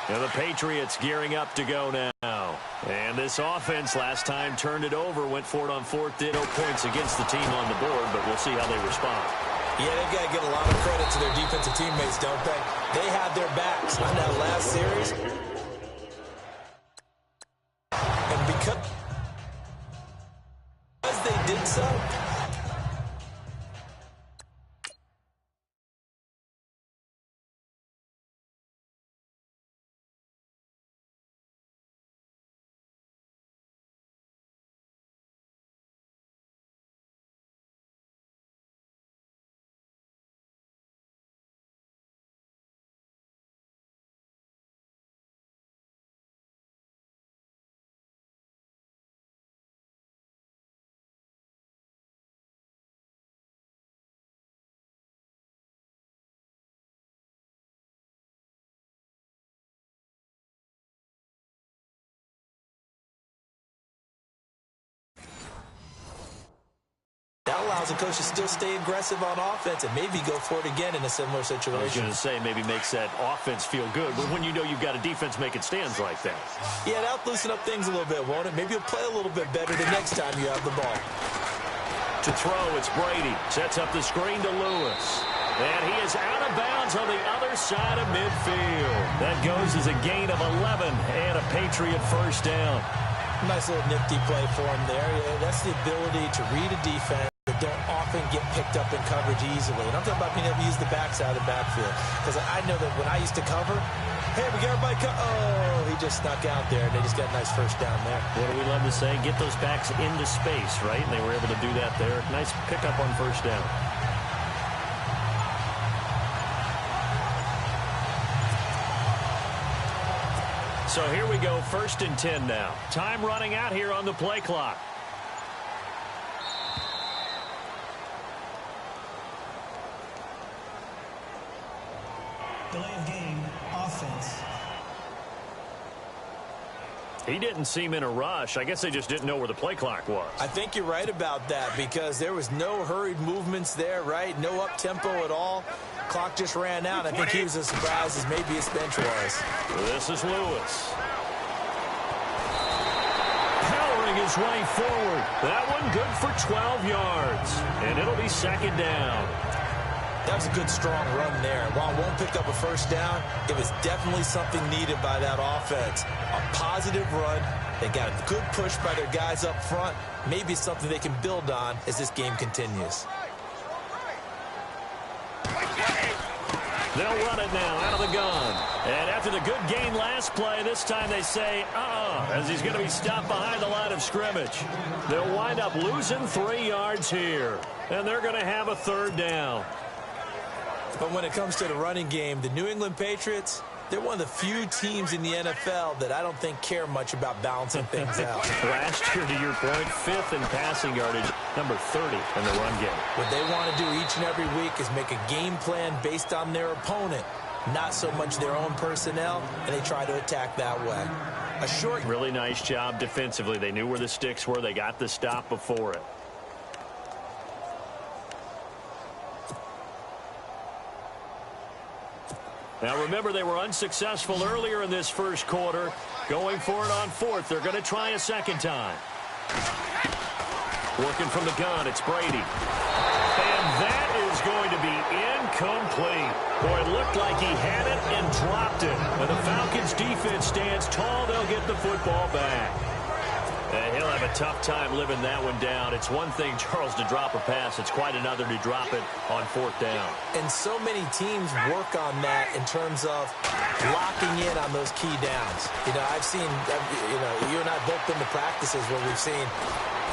Now the Patriots gearing up to go now. And this offense last time turned it over, went for it on fourth, did 0 points against the team on the board, but we'll see how they respond. Yeah, they've got to give a lot of credit to their defensive teammates, don't they? They had their backs on that last series. And because they did so, that allows the coach to still stay aggressive on offense and maybe go for it again in a similar situation. I was going to say maybe makes that offense feel good, but when you know you've got a defense making stands like that. Yeah, that'll loosen up things a little bit, won't it? Maybe you'll play a little bit better the next time you have the ball. To throw, it's Brady. Sets up the screen to Lewis. And he is out of bounds on the other side of midfield. That goes as a gain of 11 and a Patriot first down. Nice little nifty play for him there. Yeah, that's the ability to read a defense that don't often get picked up in coverage easily. And I'm talking about being able to use the backside of the backfield. Because I know that when I used to cover, hey, we got everybody oh, he just snuck out there, and they just got a nice first down there. What do we love to say? Get those backs into space, right? And they were able to do that there. Nice pickup on first down. So here we go, 1st and 10 now. Time running out here on the play clock. Delay of game, offense. He didn't seem in a rush. I guess they just didn't know where the play clock was. I think you're right about that because there was no hurried movements there, right? No up-tempo at all. Clock just ran out. I think he was as surprised as maybe his bench was. This is Lewis. Powering his way forward. That one good for 12 yards. And it'll be 2nd down. That was a good, strong run there. While it won't pick up a first down, it was definitely something needed by that offense. A positive run. They got a good push by their guys up front. Maybe something they can build on as this game continues. They'll run it now out of the gun. And after the good gain last play, this time they say, as he's going to be stopped behind the line of scrimmage. They'll wind up losing 3 yards here. And they're going to have a 3rd down. But when it comes to the running game, the New England Patriots, they're one of the few teams in the NFL that I don't think care much about balancing things out. Last year, to your point, 5th in passing yardage, number 30 in the run game. What they want to do each and every week is make a game plan based on their opponent, not so much their own personnel, and they try to attack that way. A short... Really nice job defensively. They knew where the sticks were. They got the stop before it. Now, remember, they were unsuccessful earlier in this first quarter. Going for it on 4th. They're going to try a 2nd time. Working from the gun, it's Brady. And that is going to be incomplete. Boy, it looked like he had it and dropped it. When the Falcons' defense stands tall, they'll get the football back. He'll have a tough time living that one down. It's one thing, Charles, to drop a pass. It's quite another to drop it on 4th down. And so many teams work on that in terms of locking in on those key downs. You know, I've seen, you and I both been to practices where we've seen,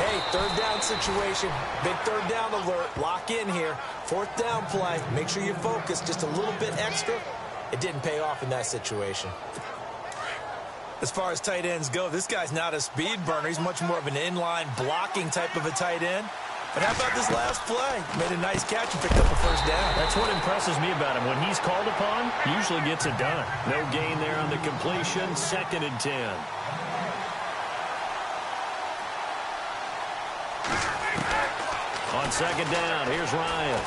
hey, 3rd down situation, big 3rd down alert, lock in here. 4th down play, make sure you focus just a little bit extra. It didn't pay off in that situation. As far as tight ends go, this guy's not a speed burner. He's much more of an inline blocking type of a tight end. But how about this last play? Made a nice catch and picked up a first down. That's what impresses me about him. When he's called upon, usually gets it done. No gain there on the completion. 2nd and 10. On 2nd down, here's Ryan.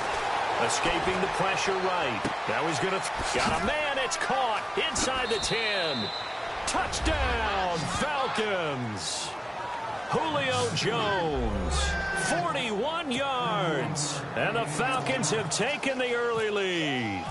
Escaping the pressure right. Now he's going to got a man It's caught inside the 10. Touchdown, Falcons. Julio Jones, 41 yards. And the Falcons have taken the early lead.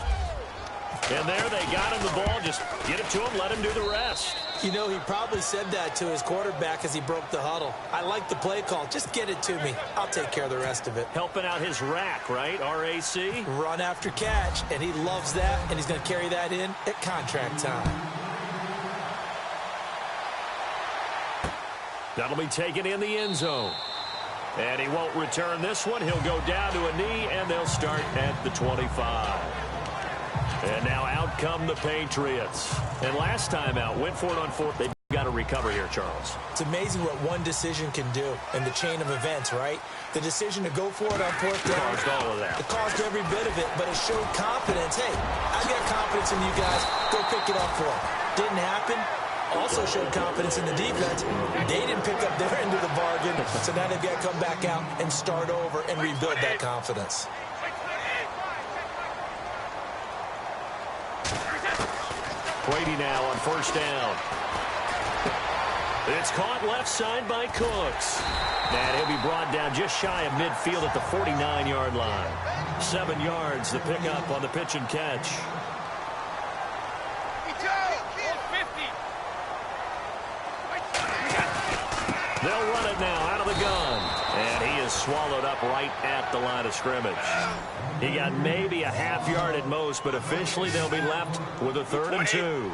And there they got him the ball. Just get it to him, let him do the rest. You know, he probably said that to his quarterback as he broke the huddle. I like the play call. Just get it to me. I'll take care of the rest of it. Helping out his rack, right? R-A-C? Run after catch, and he loves that, and he's going to carry that in at contract time. That'll be taken in the end zone. And he won't return this one. He'll go down to a knee, and they'll start at the 25. And now out come the Patriots. And last time out, went for it on fourth. They've got to recover here, Charles. It's amazing what one decision can do in the chain of events, right? The decision to go for it on fourth down. Caused all of that. It caused every bit of it, but it showed confidence. Hey, I've got confidence in you guys. Go pick it up for them. Didn't happen. Also showed confidence in the defense. They didn't pick up their end of the bargain, so now they've got to come back out and start over and rebuild that confidence. Brady now on first down. It's caught left side by Cooks. And he'll be brought down just shy of midfield at the 49-yard line. 7 yards the pickup on the pitch and catch. They'll run it now out of the gun. And he is swallowed up right at the line of scrimmage. He got maybe a half yard at most, but officially they'll be left with a 3rd and 2.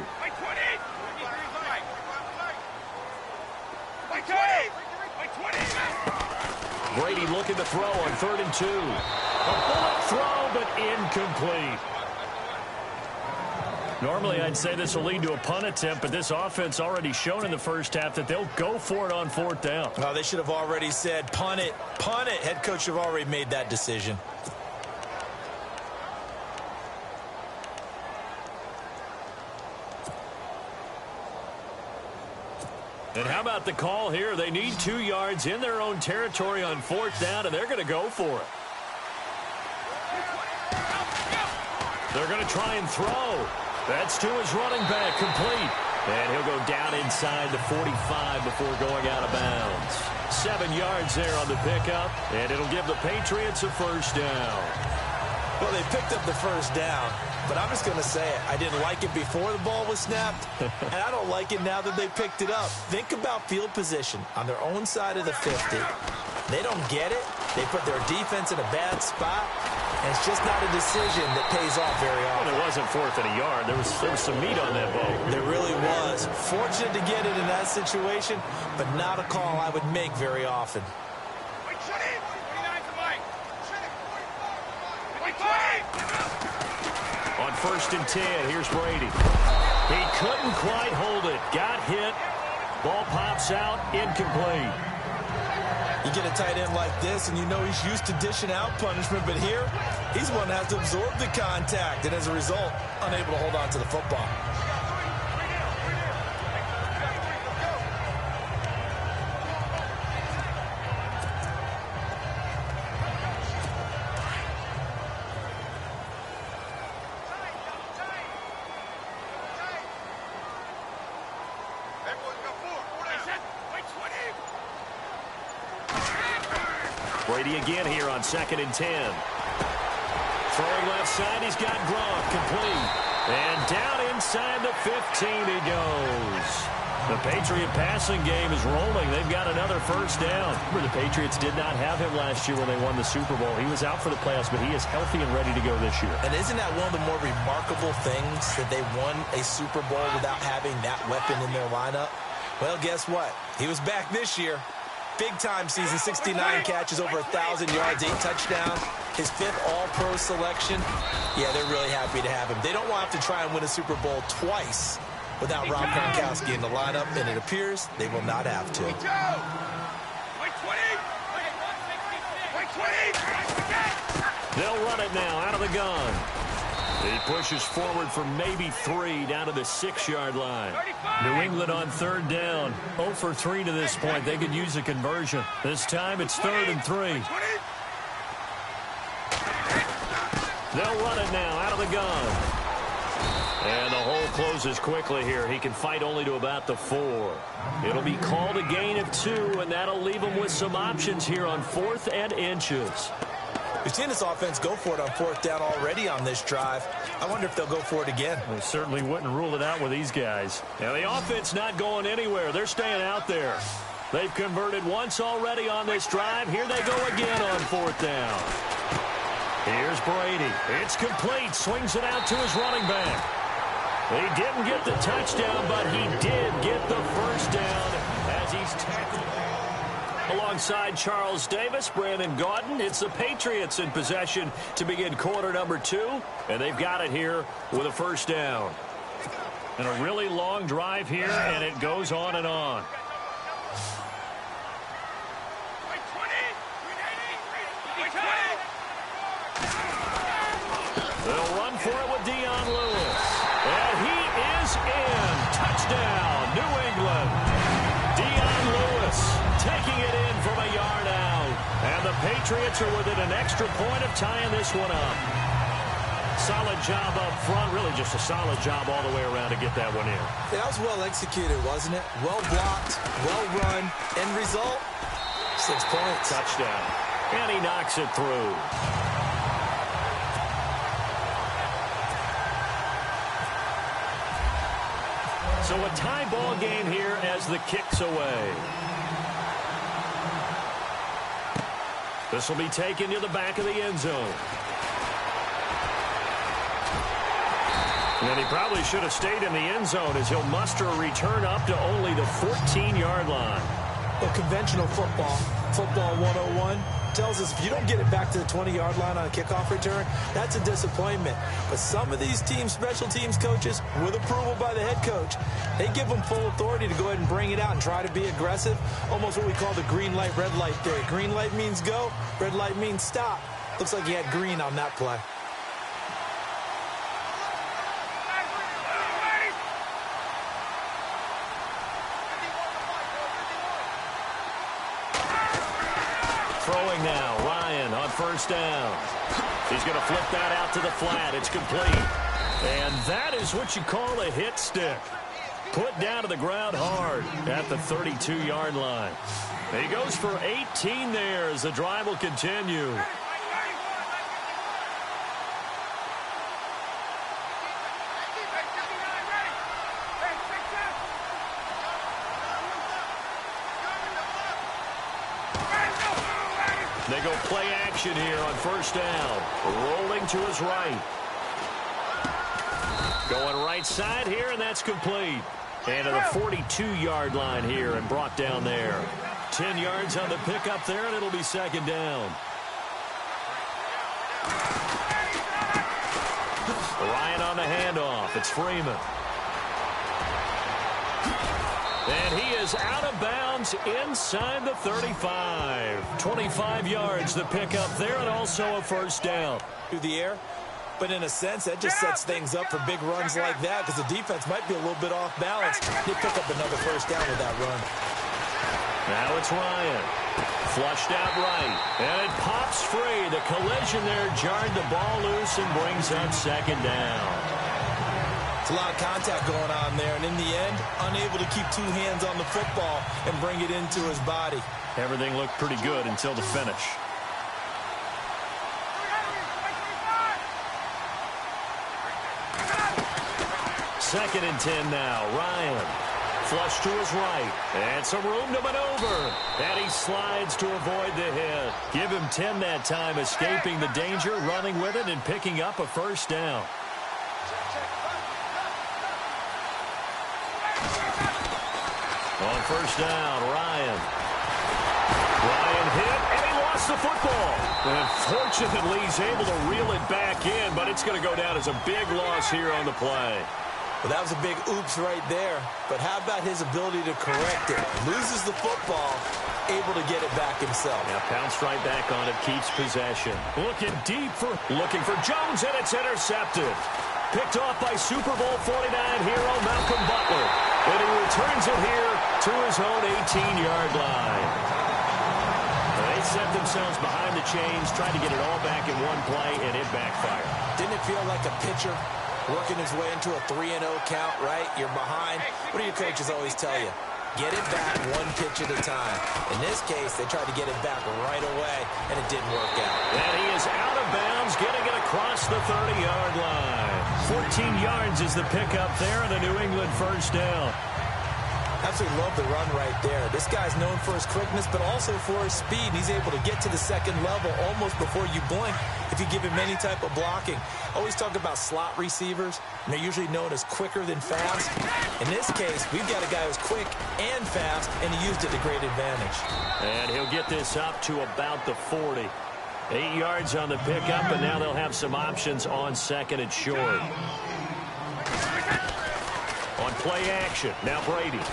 Brady looking to throw on 3rd and 2. A bullet throw, but incomplete. Normally, I'd say this will lead to a punt attempt, but this offense already shown in the first half that they'll go for it on 4th down. Oh, they should have already said, punt it, punt it. Head coach should have already made that decision. And how about the call here? They need 2 yards in their own territory on 4th down, and they're going to go for it. They're going to try and throw. That's to his running back, complete. And he'll go down inside the 45 before going out of bounds. 7 yards there on the pickup, and it'll give the Patriots a first down. Well, they picked up the first down, but I'm just going to say it. I didn't like it before the ball was snapped, and I don't like it now that they picked it up. Think about field position on their own side of the 50. They don't get it. They put their defense in a bad spot, and it's just not a decision that pays off very often. Well, it wasn't 4th and a yard. There was some meat on that ball. There really was. Fortunate to get it in that situation, but not a call I would make very often. On 1st and 10, here's Brady. He couldn't quite hold it. Got hit. Ball pops out, incomplete. You get a tight end like this, and you know he's used to dishing out punishment, but here, he's one that has to absorb the contact, and as a result, unable to hold on to the football. Brady again here on 2nd and 10. Throwing left side, he's got Gronk, complete. And down inside the 15 he goes. The Patriot passing game is rolling. They've got another first down. Remember, the Patriots did not have him last year when they won the Super Bowl. He was out for the playoffs, but he is healthy and ready to go this year. And isn't that one of the more remarkable things, that they won a Super Bowl without having that weapon in their lineup? Well, guess what? He was back this year. Big-time season, 69 catches, over 1,000 yards, 8 touchdowns. His 5th All-Pro selection. Yeah, they're really happy to have him. They don't want to try and win a Super Bowl twice without Rob Gronkowski in the lineup, and it appears they will not have to. They'll run it now out of the gun. He pushes forward for maybe 3 down to the 6-yard line. New England on 3rd down. 0 for 3 to this point. They could use a conversion. This time it's 3rd and 3. They'll run it now out of the gun. And the hole closes quickly here. He can fight only to about the 4. It'll be called a gain of 2, and that'll leave him with some options here on 4th and inches. We've seen this offense go for it on 4th down already on this drive. I wonder if they'll go for it again. They certainly wouldn't rule it out with these guys. Now, the offense not going anywhere. They're staying out there. They've converted once already on this drive. Here they go again on 4th down. Here's Brady. It's complete. Swings it out to his running back. He didn't get the touchdown, but he did get the first down as he's tackled. Alongside Charles Davis, Brandon Gaudin, it's the Patriots in possession to begin quarter number 2, and they've got it here with a first down. And a really long drive here, and it goes on and on. They'll run for it with Dion Lewis. And he is in. Touchdown, New England. Dion Lewis taking it in from a yard out. And the Patriots are within an extra point of tying this one up. Solid job up front. Really just a solid job all the way around to get that one in. That was well executed, wasn't it? Well blocked, well run. End result, 6 points. Touchdown. And he knocks it through. So a tie ball game here as the kick's away. This will be taken to the back of the end zone. And he probably should have stayed in the end zone as he'll muster a return up to only the 14-yard line. Well, conventional football 101, tells us if you don't get it back to the 20-yard line on a kickoff return, that's a disappointment. But some of these teams, special teams coaches, with approval by the head coach, they give them full authority to go ahead and bring it out and try to be aggressive. Almost what we call the green light, red light theory. Green light means go, red light means stop. Looks like he had green on that play. Throwing now, Ryan on first down. He's going to flip that out to the flat. It's complete. And that is what you call a hit stick. Put down to the ground hard at the 32-yard line. He goes for 18 there as the drive will continue. They go play action here on first down. Rolling to his right. Going right side here, and that's complete. And to the 42-yard line here and brought down there. 10 yards on the pickup there, and it'll be second down. Ryan on the handoff. It's Freeman. And he is out of bounds inside the 35. 25 yards the pickup there, and also a first down. Through the air, but in a sense, that just sets things up for big runs like that because the defense might be a little bit off balance. They pick up another first down with that run. Now it's Ryan. Flushed out right. And it pops free. The collision there jarred the ball loose and brings up second down. It's a lot of contact going on there, and in the end, unable to keep two hands on the football and bring it into his body. Everything looked pretty good until the finish. Second and 10 now. Ryan. Flush to his right. And some room to maneuver. And he slides to avoid the hit. Give him 10 that time, escaping the danger, running with it, and picking up a first down. On first down, Ryan. Ryan hit, and he lost the football. And fortunately, he's able to reel it back in, but it's going to go down as a big loss here on the play. Well, that was a big oops right there. But how about his ability to correct it? Loses the football, able to get it back himself. Now pounced right back on it, keeps possession. Looking for Jones, and it's intercepted. Picked off by Super Bowl 49 hero Malcolm Butler. And he returns it here to his own 18-yard line. They set themselves behind the chains, tried to get it all back in one play, and it backfired. Didn't it feel like a pitcher working his way into a 3-0 count, right? You're behind. What do your coaches always tell you? Get it back one pitch at a time. In this case, they tried to get it back right away, and it didn't work out. And he is out of bounds, getting it across the 30-yard line. 14 yards is the pickup there, and a New England first down. Absolutely love the run right there. This guy's known for his quickness, but also for his speed. He's able to get to the second level almost before you blink if you give him any type of blocking. Always talk about slot receivers, and they're usually known as quicker than fast. In this case, we've got a guy who's quick and fast, and he used it to great advantage. And he'll get this up to about the 40. 8 yards on the pickup, and now they'll have some options on second and short. On play action, now Brady.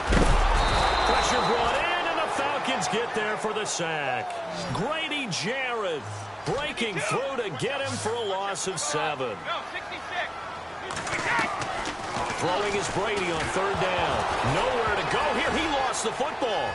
Pressure brought in, and the Falcons get there for the sack. Grady Jarrett breaking through to get him for a loss of 7. Throwing is Brady on third down. Nowhere to go here. He lost the football.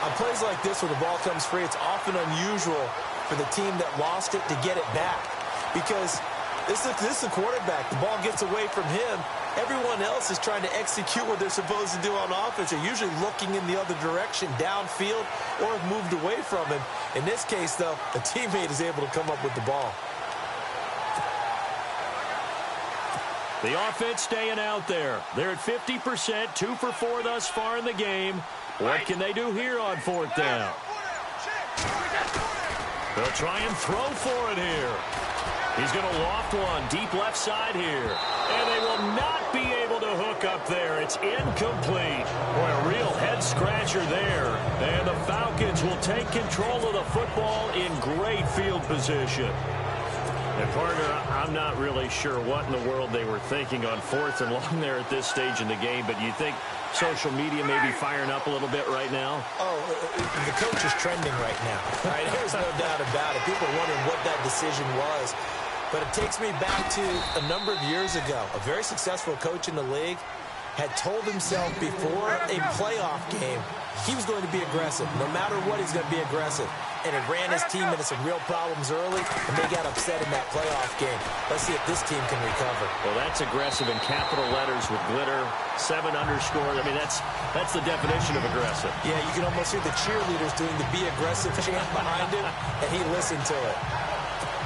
On plays like this where the ball comes free, it's often unusual for the team that lost it to get it back. Because this is the quarterback. The ball gets away from him. Everyone else is trying to execute what they're supposed to do on offense. They're usually looking in the other direction, downfield, or have moved away from him. In this case, though, a teammate is able to come up with the ball. The offense staying out there. They're at 50%, 2 for 4 thus far in the game. What can they do here on fourth down? They'll try and throw for it here. He's going to loft one deep left side here. And they will not be able to hook up there. It's incomplete. Boy, a real head-scratcher there. And the Falcons will take control of the football in great field position. And, partner, I'm not really sure what in the world they were thinking on fourth and long there at this stage in the game, but you think social media may be firing up a little bit right now? Oh, the coach is trending right now. Right? There's no doubt about it. People are wondering what that decision was. But it takes me back to a number of years ago. A very successful coach in the league had told himself before a playoff game he was going to be aggressive. No matter what, he's going to be aggressive. And it ran his team into some real problems early, and they got upset in that playoff game. Let's see if this team can recover. Well, that's aggressive in capital letters with glitter, 7 underscores. I mean, that's the definition of aggressive. Yeah, you can almost hear the cheerleaders doing the be aggressive chant behind him, and he listened to it.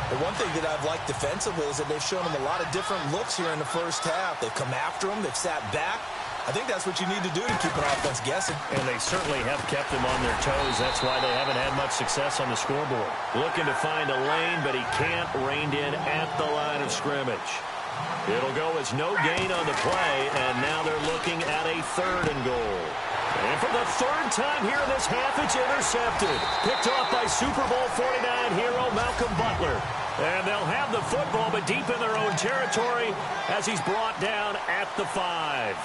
The one thing that I've liked defensively is that they've shown him a lot of different looks here in the first half. They've come after him. They've sat back. I think that's what you need to do to keep an offense guessing. And they certainly have kept them on their toes. That's why they haven't had much success on the scoreboard. Looking to find a lane, but he can't. Reined in at the line of scrimmage. It'll go as no gain on the play, and now they're looking at a 3rd and goal. And for the 3rd time here in this half, it's intercepted. Picked off by Super Bowl 49 hero Malcolm Butler. And they'll have the football, but deep in their own territory as he's brought down at the 5.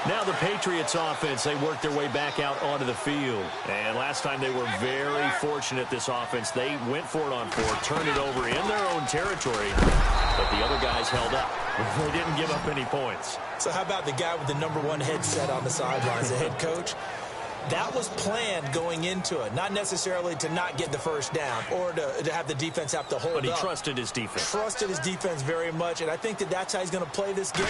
Now the Patriots offense, they work their way back out onto the field. And last time they were very fortunate, this offense. They went for it on 4, turned it over in their own territory, but the other guys held up. They didn't give up any points. So how about the guy with the #1 headset on the sidelines, the head coach? That was planned going into it, not necessarily to not get the first down or to have the defense have to hold up. But he trusted his defense. Trusted his defense very much, and I think that's how he's going to play this game.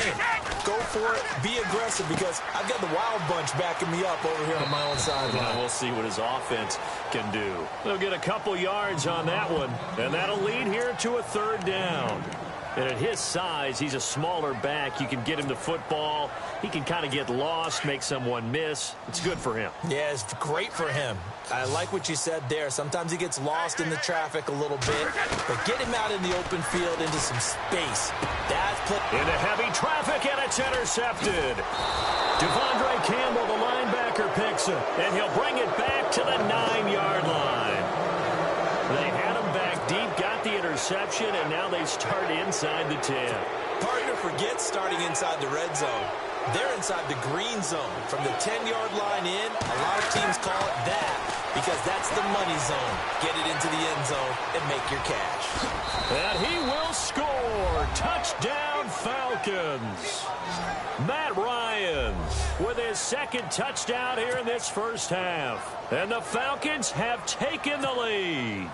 Go for it, be aggressive, because I've got the Wild Bunch backing me up over here on my own sideline. Yeah, we'll see what his offense can do. They'll get a couple yards on that one, and that'll lead here to a 3rd down. And at his size, he's a smaller back. You can get him the football. He can kind of get lost, make someone miss. It's good for him. Yeah, it's great for him. I like what you said there. Sometimes he gets lost in the traffic a little bit, but get him out in the open field into some space. Into heavy traffic, and it's intercepted. Devondre Campbell, the linebacker, picks it, and he'll bring it back to the 9-yard line. They had him back deep, got the interception, and now they start inside the 10. Partner forgets starting inside the red zone. They're inside the green zone. From the 10-yard line in, a lot of teams call it that. because that's the money zone. Get it into the end zone and make your cash. And he will score. Touchdown, Falcons. Matt Ryan with his second touchdown here in this first half. And the Falcons have taken the lead.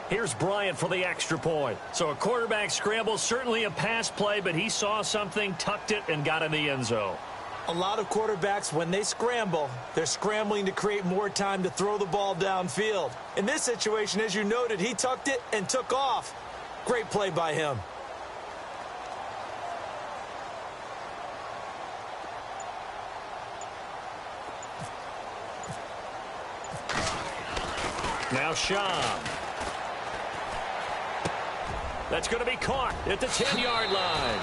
Here's Bryant for the extra point. So a quarterback scramble, certainly a pass play, but he saw something, tucked it, and got in the end zone. A lot of quarterbacks, when they scramble, they're scrambling to create more time to throw the ball downfield. In this situation, as you noted, he tucked it and took off. Great play by him. Now Schaub. That's going to be caught at the 10-yard line.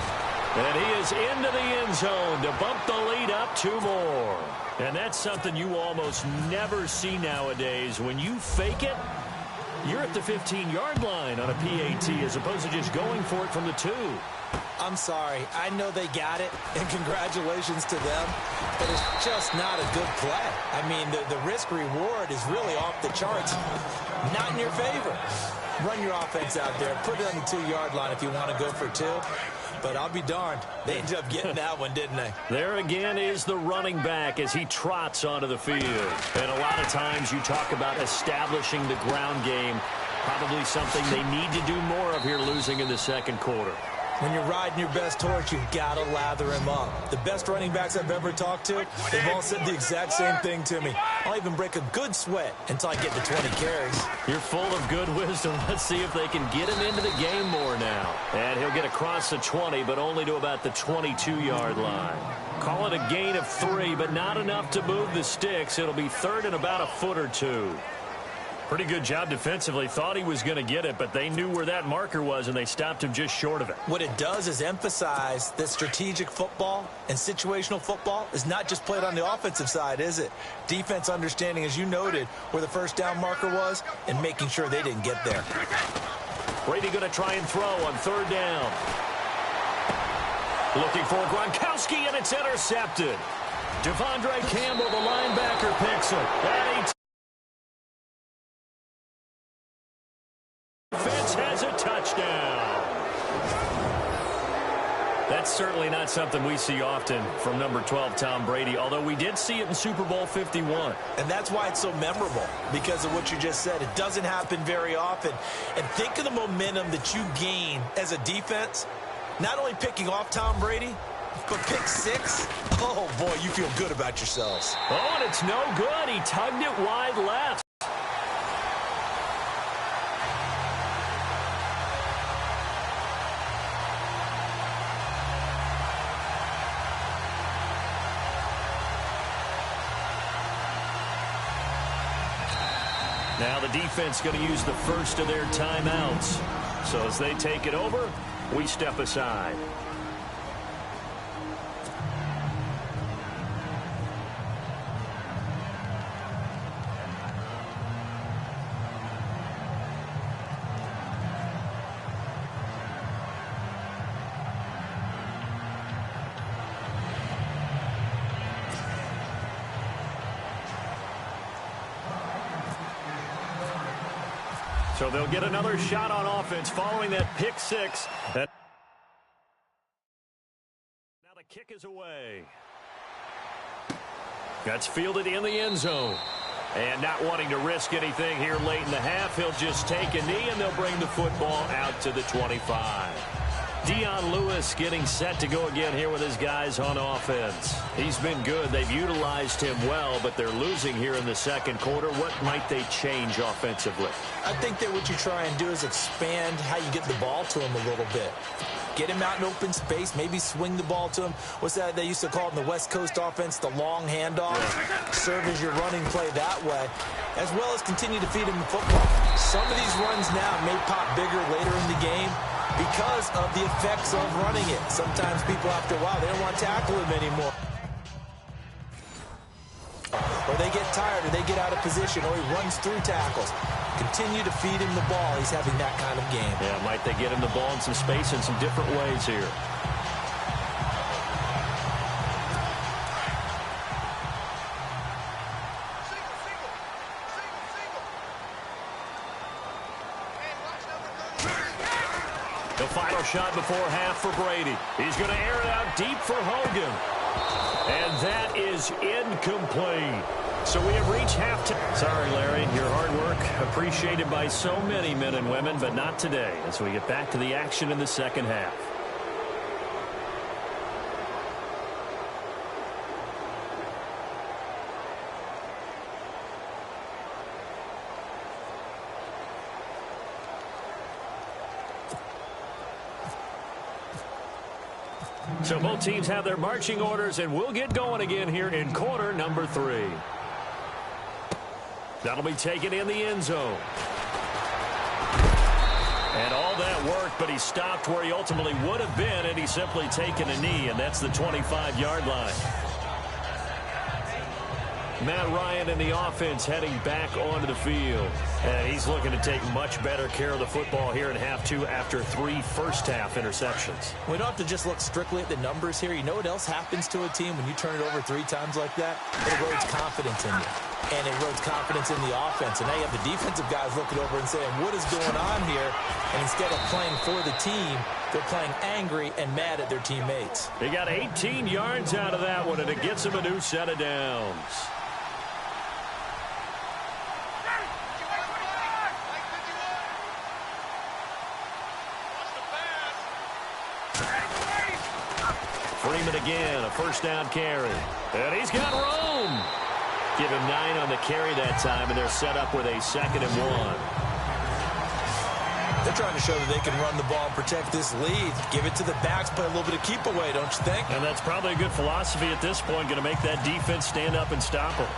And he is into the end zone to bump the lead up 2 more. And that's something you almost never see nowadays. When you fake it, you're at the 15-yard line on a PAT as opposed to just going for it from the 2. I'm sorry. I know they got it, and congratulations to them, but it's just not a good play. I mean, the risk-reward is really off the charts. Not in your favor. Run your offense out there. Put it on the 2-yard line if you want to go for 2. But I'll be darned. They ended up getting that one, didn't they? There again is the running back as he trots onto the field. And a lot of times you talk about establishing the ground game. Probably something they need to do more of here, losing in the second quarter. When you're riding your best horse, you've got to lather him up. The best running backs I've ever talked to, they've all said the exact same thing to me. I'll even break a good sweat until I get to 20 carries. You're full of good wisdom. Let's see if they can get him into the game more now. And he'll get across the 20, but only to about the 22-yard line. Call it a gain of 3, but not enough to move the sticks. It'll be third and about a foot or 2. Pretty good job defensively. Thought he was going to get it, but they knew where that marker was, and they stopped him just short of it. What it does is emphasize that strategic football and situational football is not just played on the offensive side, is it? Defense understanding, as you noted, where the first down marker was and making sure they didn't get there. Brady going to try and throw on third down. Looking for Gronkowski, and it's intercepted. Devondre Campbell, the linebacker, picks it. That defense has a touchdown. That's certainly not something we see often from number 12, Tom Brady, although we did see it in Super Bowl 51. And that's why it's so memorable, because of what you just said. It doesn't happen very often. And think of the momentum that you gain as a defense, not only picking off Tom Brady, but pick 6. Oh, boy, you feel good about yourselves. Oh, and it's no good. He tugged it wide left. Now the defense going to use the first of their timeouts. So as they take it over, we step aside. So they'll get another shot on offense following that pick 6. Now the kick is away. That's fielded in the end zone. And not wanting to risk anything here late in the half, he'll just take a knee and they'll bring the football out to the 25. Dion Lewis getting set to go again here with his guys on offense. He's been good. They've utilized him well, but they're losing here in the second quarter. What might they change offensively? I think that what you try and do is expand how you get the ball to him a little bit. Get him out in open space, maybe swing the ball to him. What's that they used to call it in the West Coast offense, the long handoff? Serve as your running play that way, as well as continue to feed him the football. Some of these runs now may pop bigger later in the game because of the effects of running it. Sometimes people, after a while, they don't want to tackle him anymore. Or they get tired, or they get out of position, or he runs through tackles. Continue to feed him the ball. He's having that kind of game. Yeah, might they get him the ball in some space in some different ways here. The final shot before half for Brady. He's going to air it out deep for Hogan. And that is incomplete. So we have reached halftime. Sorry, Larry, your hard work appreciated by so many men and women, but not today as we get back to the action in the second half. So both teams have their marching orders, and we'll get going again here in quarter number 3. That'll be taken in the end zone. And all that worked, but he stopped where he ultimately would have been, and he's simply taken a knee, and that's the 25-yard line. Matt Ryan and the offense heading back onto the field. And he's looking to take much better care of the football here in half 2 after 3 first-half interceptions. We don't have to just look strictly at the numbers here. You know what else happens to a team when you turn it over 3 times like that? It erodes confidence in you. And it erodes confidence in the offense. And now you have the defensive guys looking over and saying, what is going on here? And instead of playing for the team, they're playing angry and mad at their teammates. They got 18 yards out of that one, and it gets them a new set of downs. Freeman again, a first down carry. And he's got room. Give him 9 on the carry that time, and they're set up with a 2nd and 1. They're trying to show that they can run the ball and protect this lead. Give it to the backs, play a little bit of keep away, don't you think? And that's probably a good philosophy at this point, going to make that defense stand up and stop them.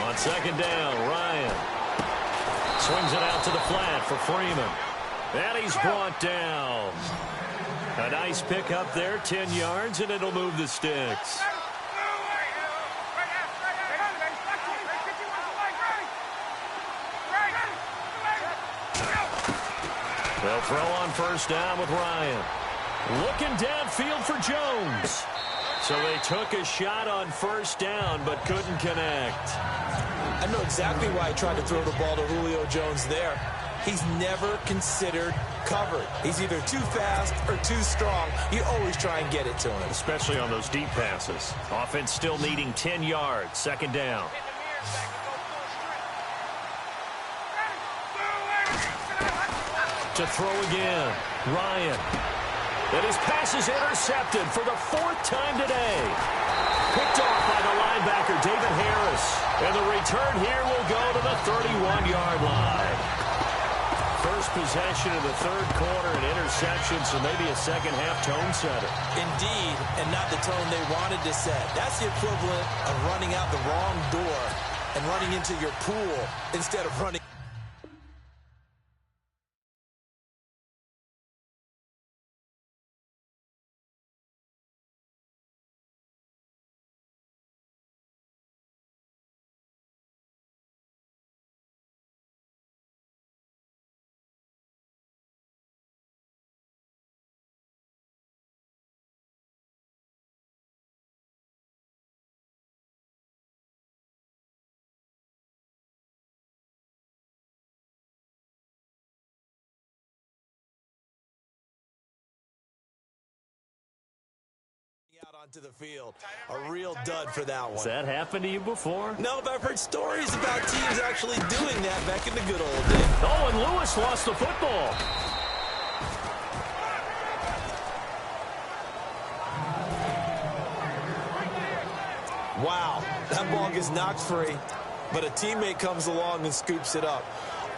On 2nd down, Ryan swings it out to the flat for Freeman. And he's brought down. A nice pickup there, 10 yards, and it'll move the sticks. They'll throw on first down with Ryan. Looking downfield for Jones. So they took a shot on first down, but couldn't connect. I know exactly why he tried to throw the ball to Julio Jones there. He's never considered covered. He's either too fast or too strong. You always try and get it to him. Especially on those deep passes. Offense still needing 10 yards. 2nd down. To throw again. Ryan. And his pass is intercepted for the 4th time today. Picked off by the linebacker, David Harris. And the return here will go to the 31-yard line. First possession of the 3rd quarter, an interception, so maybe a second-half tone setter. Indeed, and not the tone they wanted to set. That's the equivalent of running out the wrong door and running into your pool instead of running. Out onto the field. A real dud for that one. Has that happened to you before? No, but I've heard stories about teams actually doing that back in the good old days. Oh, and Lewis lost the football. Wow, that ball gets knocked free, but a teammate comes along and scoops it up.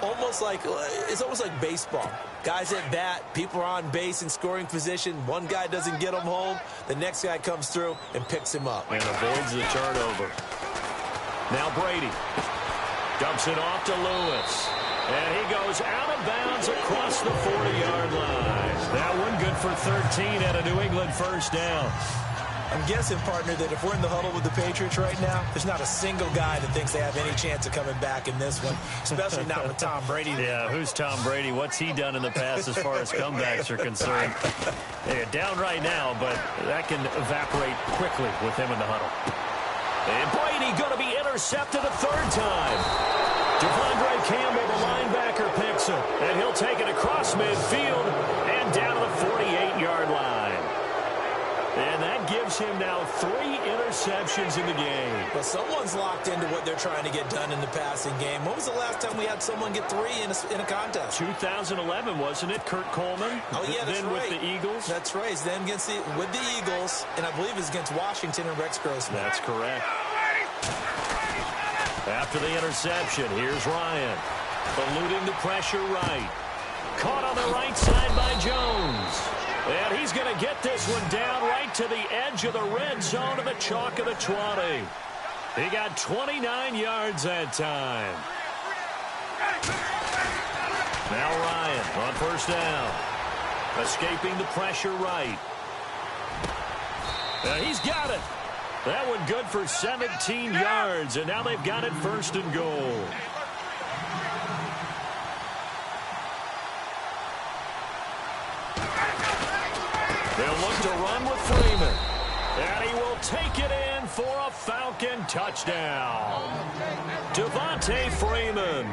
It's almost like baseball. Guys at bat, people are on base in scoring position. One guy doesn't get him home. The next guy comes through and picks him up. And avoids the turnover. Now Brady dumps it off to Lewis. And he goes out of bounds across the 40-yard line. That one good for 13 at a New England first down. I'm guessing, partner, that if we're in the huddle with the Patriots right now, there's not a single guy that thinks they have any chance of coming back in this one, especially not with Tom Brady. Yeah, who's Tom Brady? What's he done in the past as far as comebacks are concerned? They're down right now, but that can evaporate quickly with him in the huddle. And Brady going to be intercepted a third time. Devondre Campbell, the linebacker, picks him. And he'll take it across midfield and down to the 48-yard line. And that gives him now 3 interceptions in the game. Well, someone's locked into what they're trying to get done in the passing game. When was the last time we had someone get 3 in a contest? 2011, wasn't it? Kurt Coleman. Oh, yeah, that's then right. With the Eagles. That's right. Then with the Eagles, and I believe it's against Washington and Rex Grossman. That's correct. After the interception, here's Ryan. Eluding the pressure right. Caught on the right side by Jones. And he's going to get this one down right to the edge of the red zone to the chalk of the 20. He got 29 yards that time. Now Ryan on first down. Escaping the pressure right. He's got it. That one good for 17 yards, and now they've got it first and goal. They'll look to run with Freeman. And he will take it in for a Falcon touchdown. Devontae Freeman.